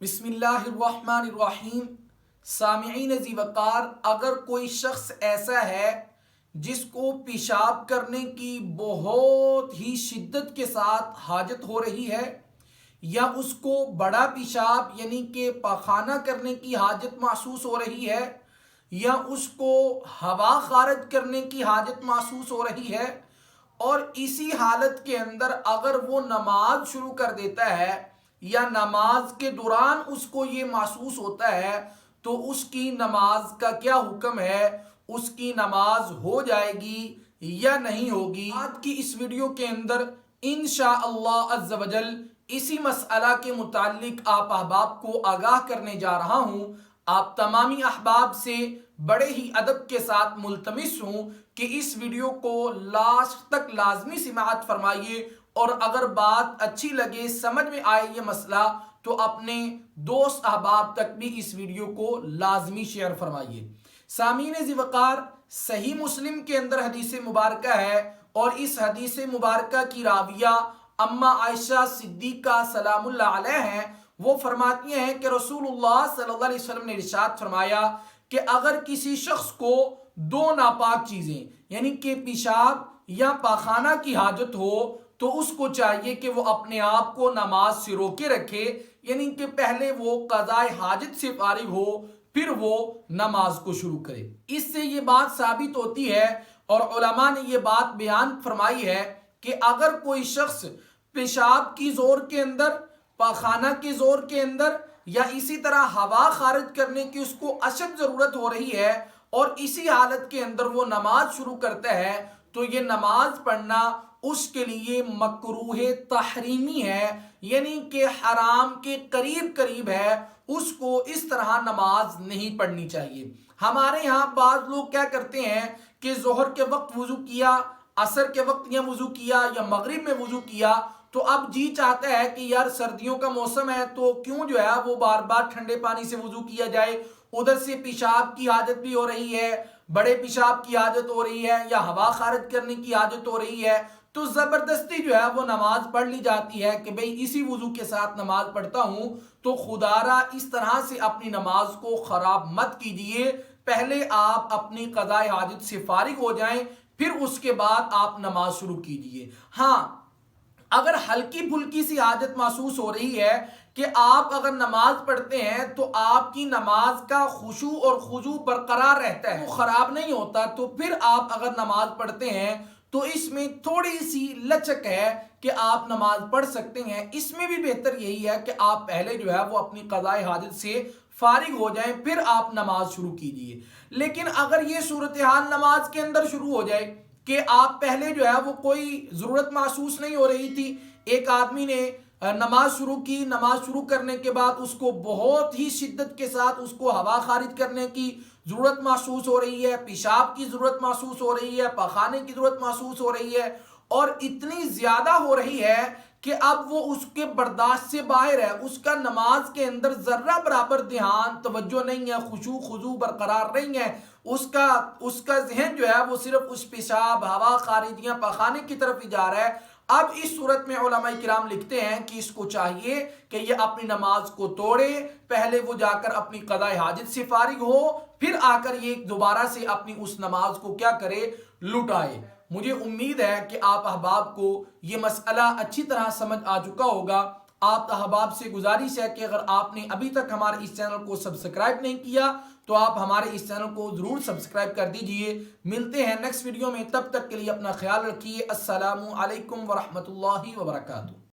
بسم اللہ الرحمن الرحیم۔ سامعین ذی وقار، اگر کوئی شخص ایسا ہے جس کو پیشاب کرنے کی بہت ہی شدت کے ساتھ حاجت ہو رہی ہے، یا اس کو بڑا پیشاب یعنی کہ پاخانہ کرنے کی حاجت محسوس ہو رہی ہے، یا اس کو ہوا خارج کرنے کی حاجت محسوس ہو رہی ہے، اور اسی حالت کے اندر اگر وہ نماز شروع کر دیتا ہے یا نماز کے دوران اس کو یہ محسوس ہوتا ہے، تو اس کی نماز کا کیا حکم ہے؟ اس کی نماز ہو جائے گی یا نہیں ہوگی؟ آج کی اس ویڈیو کے اندر انشاءاللہ عز و جل اسی مسئلہ کے متعلق آپ احباب کو آگاہ کرنے جا رہا ہوں۔ آپ تمامی احباب سے بڑے ہی ادب کے ساتھ ملتمس ہوں کہ اس ویڈیو کو لاسٹ تک لازمی سماعت فرمائیے، اور اگر بات اچھی لگے، سمجھ میں آئے یہ مسئلہ، تو اپنے دوست احباب تک بھی اس ویڈیو کو لازمی شیئر فرمائیے۔ سامعین ذی وقار، صحیح مسلم کے اندر حدیث مبارکہ ہے، اور اس حدیث مبارکہ کی راویہ اما عائشہ صدیقہ سلام اللہ علیہ ہیں۔ وہ فرماتی ہیں کہ رسول اللہ صلی اللہ علیہ وسلم نے ارشاد فرمایا کہ اگر کسی شخص کو دو ناپاک چیزیں یعنی کہ پیشاب یا پاخانہ کی حاجت ہو، تو اس کو چاہیے کہ وہ اپنے آپ کو نماز سے روکے رکھے، یعنی کہ پہلے وہ قضاء حاجت سے فارغ ہو، پھر وہ نماز کو شروع کرے۔ اس سے یہ بات ثابت ہوتی ہے، اور علماء نے یہ بات بیان فرمائی ہے کہ اگر کوئی شخص پیشاب کی زور کے اندر، پاخانہ کی زور کے اندر، یا اسی طرح ہوا خارج کرنے کی اس کو اشد ضرورت ہو رہی ہے، اور اسی حالت کے اندر وہ نماز شروع کرتا ہے، تو یہ نماز پڑھنا اس کے لیے مکروہ تحریمی ہے، یعنی کہ حرام کے قریب قریب ہے۔ اس کو اس طرح نماز نہیں پڑھنی چاہیے۔ ہمارے ہاں بعض لوگ کیا کرتے ہیں کہ ظہر کے وقت وضو کیا، عصر کے وقت یا وضو کیا، یا مغرب میں وضو کیا، تو اب جی چاہتا ہے کہ یار سردیوں کا موسم ہے تو کیوں جو ہے وہ بار بار ٹھنڈے پانی سے وضو کیا جائے، ادھر سے پیشاب کی حاجت بھی ہو رہی ہے، بڑے پیشاب کی حاجت ہو رہی ہے، یا ہوا خارج کرنے کی حاجت ہو رہی ہے، تو زبردستی جو ہے وہ نماز پڑھ لی جاتی ہے کہ بھئی اسی وضو کے ساتھ نماز پڑھتا ہوں۔ تو خدا را اس طرح سے اپنی نماز کو خراب مت کیجئے۔ پہلے آپ اپنی قضاء حاجت سے فارغ ہو جائیں، پھر اس کے بعد آپ نماز شروع کیجئے۔ ہاں، اگر ہلکی پھلکی سی حاجت محسوس ہو رہی ہے کہ آپ اگر نماز پڑھتے ہیں تو آپ کی نماز کا خشوع اور خضوع برقرار رہتا ہے، وہ خراب نہیں ہوتا، تو پھر آپ اگر نماز پڑھتے ہیں تو اس میں تھوڑی سی لچک ہے کہ آپ نماز پڑھ سکتے ہیں۔ اس میں بھی بہتر یہی ہے کہ آپ پہلے جو ہے وہ اپنی قضاء حاجت سے فارغ ہو جائیں، پھر آپ نماز شروع کیجئے۔ لیکن اگر یہ صورتحال نماز کے اندر شروع ہو جائے کہ آپ پہلے جو ہے وہ کوئی ضرورت محسوس نہیں ہو رہی تھی، ایک آدمی نے نماز شروع کی، نماز شروع کرنے کے بعد اس کو بہت ہی شدت کے ساتھ اس کو ہوا خارج کرنے کی ضرورت محسوس ہو رہی ہے، پیشاب کی ضرورت محسوس ہو رہی ہے، پاخانے کی ضرورت محسوس ہو رہی ہے، اور اتنی زیادہ ہو رہی ہے کہ اب وہ اس کے برداشت سے باہر ہے، اس کا نماز کے اندر ذرہ برابر دھیان توجہ نہیں ہے، خشوع خضوع برقرار نہیں ہے، اس کا ذہن جو ہے وہ صرف اس پیشاب، ہوا خارجیاں، پاخانے کی طرف ہی جا رہا ہے۔ اب اس صورت میں علماء کرام لکھتے ہیں کہ اس کو چاہیے کہ یہ اپنی نماز کو توڑے، پہلے وہ جا کر اپنی قضاء حاجت سے فارغ ہو، پھر آ کر یہ دوبارہ سے اپنی اس نماز کو کیا کرے، لٹائے۔ مجھے امید ہے کہ آپ احباب کو یہ مسئلہ اچھی طرح سمجھ آ چکا ہوگا۔ آپ احباب سے گزارش ہے کہ اگر آپ نے ابھی تک ہمارے اس چینل کو سبسکرائب نہیں کیا تو آپ ہمارے اس چینل کو ضرور سبسکرائب کر دیجئے۔ ملتے ہیں نیکسٹ ویڈیو میں، تب تک کے لیے اپنا خیال رکھیے۔ السلام علیکم ورحمۃ اللہ وبرکاتہ۔